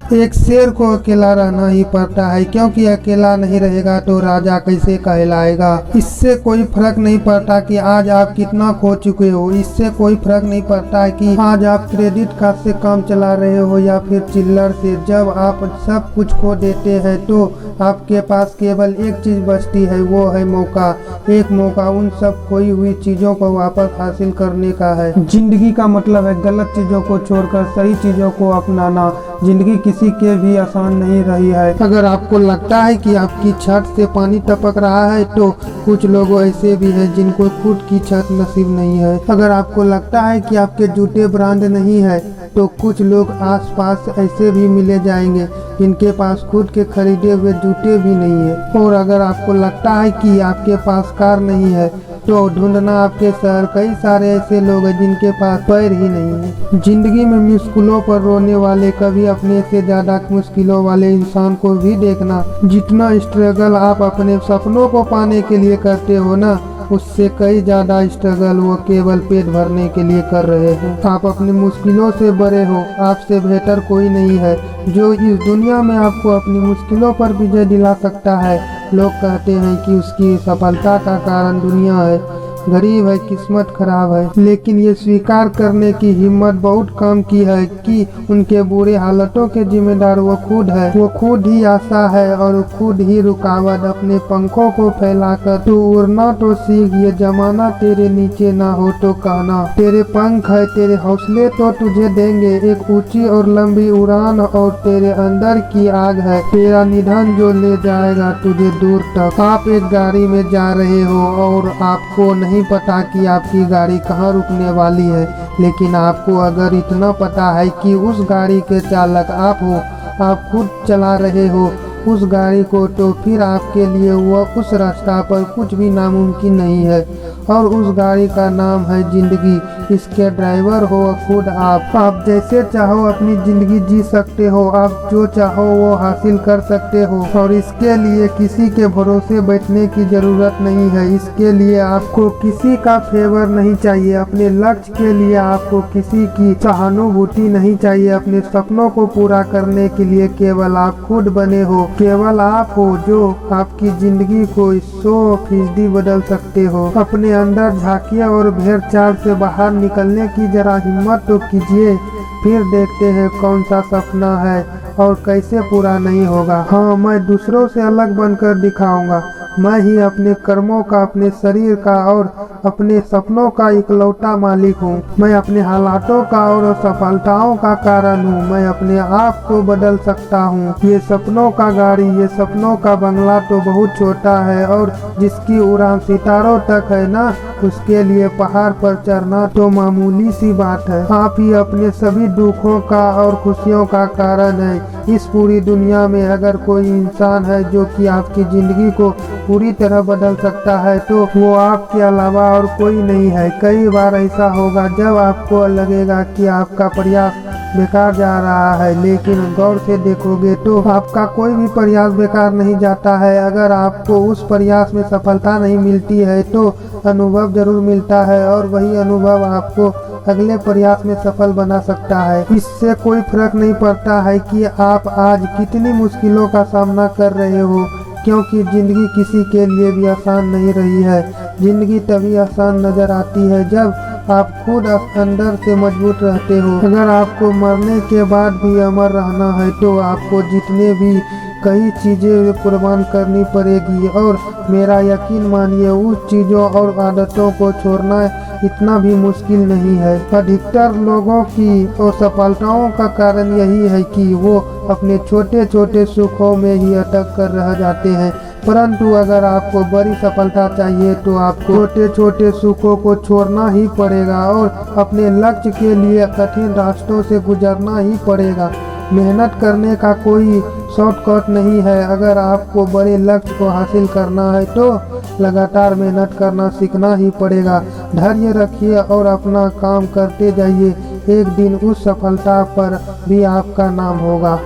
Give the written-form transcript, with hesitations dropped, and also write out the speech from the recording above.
एक शेर को अकेला रहना ही पड़ता है, क्योंकि अकेला नहीं रहेगा तो राजा कैसे कहलाएगा। इससे कोई फर्क नहीं पड़ता कि आज आप कितना खो चुके हो। इससे कोई फर्क नहीं पड़ता है कि आज आप क्रेडिट कार्ड से काम चला रहे हो या फिर चिल्लर से। जब आप सब कुछ खो देते हैं तो आपके पास केवल एक चीज बचती है, वो है मौका। एक मौका उन सब खोई हुई चीजों को वापस हासिल करने का है। जिंदगी का मतलब है गलत चीजों को छोड़कर सही चीजों को अपनाना। जिंदगी किसी के भी आसान नहीं रही है। अगर आपको लगता है कि आपकी छत से पानी टपक रहा है तो कुछ लोग ऐसे भी हैं जिनको खुद की छत नसीब नहीं है। अगर आपको लगता है कि आपके जूते ब्रांड नहीं है तो कुछ लोग आसपास ऐसे भी मिले जाएंगे जिनके पास खुद के खरीदे हुए जूते भी नहीं है। और अगर आपको लगता है कि आपके पास कार नहीं है तो ढूंढना आपके शहर कई सारे ऐसे लोग हैं जिनके पास पैर ही नहीं है। जिंदगी में मुश्किलों पर रोने वाले कभी अपने से ज्यादा मुश्किलों वाले इंसान को भी देखना। जितना स्ट्रगल आप अपने सपनों को पाने के लिए करते हो ना, उससे कई ज्यादा स्ट्रगल वो केवल पेट भरने के लिए कर रहे हैं। आप अपनी मुश्किलों से बड़े हो, आपसे बेहतर कोई नहीं है जो इस दुनिया में आपको अपनी मुश्किलों पर विजय दिला सकता है। लोग कहते हैं कि उसकी सफलता का कारण दुनिया है, गरीब है, किस्मत खराब है, लेकिन ये स्वीकार करने की हिम्मत बहुत कम की है कि उनके बुरे हालातों के जिम्मेदार वो खुद है। वो खुद ही आशा है और खुद ही रुकावट। अपने पंखों को फैलाकर तू उड़ना तो सीख, ये जमाना तेरे नीचे ना हो तो कहना। तेरे पंख है, तेरे हौसले तो तुझे देंगे एक ऊंची और लंबी उड़ान, और तेरे अंदर की आग है तेरा निधन जो ले जाएगा तुझे दूर तक। आप एक गाड़ी में जा रहे हो और आपको नहीं पता कि आपकी गाड़ी कहाँ रुकने वाली है, लेकिन आपको अगर इतना पता है कि उस गाड़ी के चालक आप हो, आप खुद चला रहे हो उस गाड़ी को, तो फिर आपके लिए वह उस रास्ता पर कुछ भी नामुमकिन नहीं है। और उस गाड़ी का नाम है जिंदगी। इसके ड्राइवर हो खुद आप जैसे चाहो अपनी जिंदगी जी सकते हो, आप जो चाहो वो हासिल कर सकते हो, और इसके लिए किसी के भरोसे बैठने की जरूरत नहीं है। इसके लिए आपको किसी का फेवर नहीं चाहिए। अपने लक्ष्य के लिए आपको किसी की सहानुभूति नहीं चाहिए। अपने सपनों को पूरा करने के लिए केवल आप खुद बने हो। केवल आप हो जो आपकी जिंदगी को 100% बदल सकते हो। अपने अंदर झांकिए और भेड़ चाल से बाहर निकलने की जरा हिम्मत तो कीजिए, फिर देखते हैं कौन सा सपना है और कैसे पूरा नहीं होगा। हाँ, मैं दूसरों से अलग बनकर दिखाऊंगा। मैं ही अपने कर्मों का, अपने शरीर का और अपने सपनों का इकलौता मालिक हूँ। मैं अपने हालातों का और सफलताओं का कारण हूँ। मैं अपने आप को बदल सकता हूँ। ये सपनों का गाड़ी, ये सपनों का बंगला तो बहुत छोटा है, और जिसकी उड़ान सितारों तक है ना, उसके लिए पहाड़ पर चढ़ना तो मामूली सी बात है। आप ही अपने सभी दुखों का और खुशियों का कारण है। इस पूरी दुनिया में अगर कोई इंसान है जो कि आपकी जिंदगी को पूरी तरह बदल सकता है तो वो आपके अलावा और कोई नहीं है। कई बार ऐसा होगा जब आपको लगेगा कि आपका प्रयास बेकार जा रहा है, लेकिन गौर से देखोगे तो आपका कोई भी प्रयास बेकार नहीं जाता है। अगर आपको उस प्रयास में सफलता नहीं मिलती है तो अनुभव जरूर मिलता है, और वही अनुभव आपको अगले प्रयास में सफल बना सकता है। इससे कोई फर्क नहीं पड़ता है कि आप आज कितनी मुश्किलों का सामना कर रहे हो, क्योंकि जिंदगी किसी के लिए भी आसान नहीं रही है। जिंदगी तभी आसान नजर आती है जब आप खुद अंदर से मजबूत रहते हो। अगर आपको मरने के बाद भी अमर रहना है तो आपको जितने भी कई चीजें कुर्बान करनी पड़ेगी, और मेरा यकीन मानिए उस चीजों और आदतों को छोड़ना इतना भी मुश्किल नहीं है। अधिकतर लोगों की असफलताओं का कारण यही है कि वो अपने छोटे छोटे सुखों में ही अटक कर रह जाते हैं। परंतु अगर आपको बड़ी सफलता चाहिए तो आपको छोटे छोटे सुखों को छोड़ना ही पड़ेगा और अपने लक्ष्य के लिए कठिन रास्तों से गुजरना ही पड़ेगा। मेहनत करने का कोई शॉर्टकट नहीं है। अगर आपको बड़े लक्ष्य को हासिल करना है तो लगातार मेहनत करना सीखना ही पड़ेगा। धैर्य रखिए और अपना काम करते जाइए। एक दिन उस सफलता पर भी आपका नाम होगा।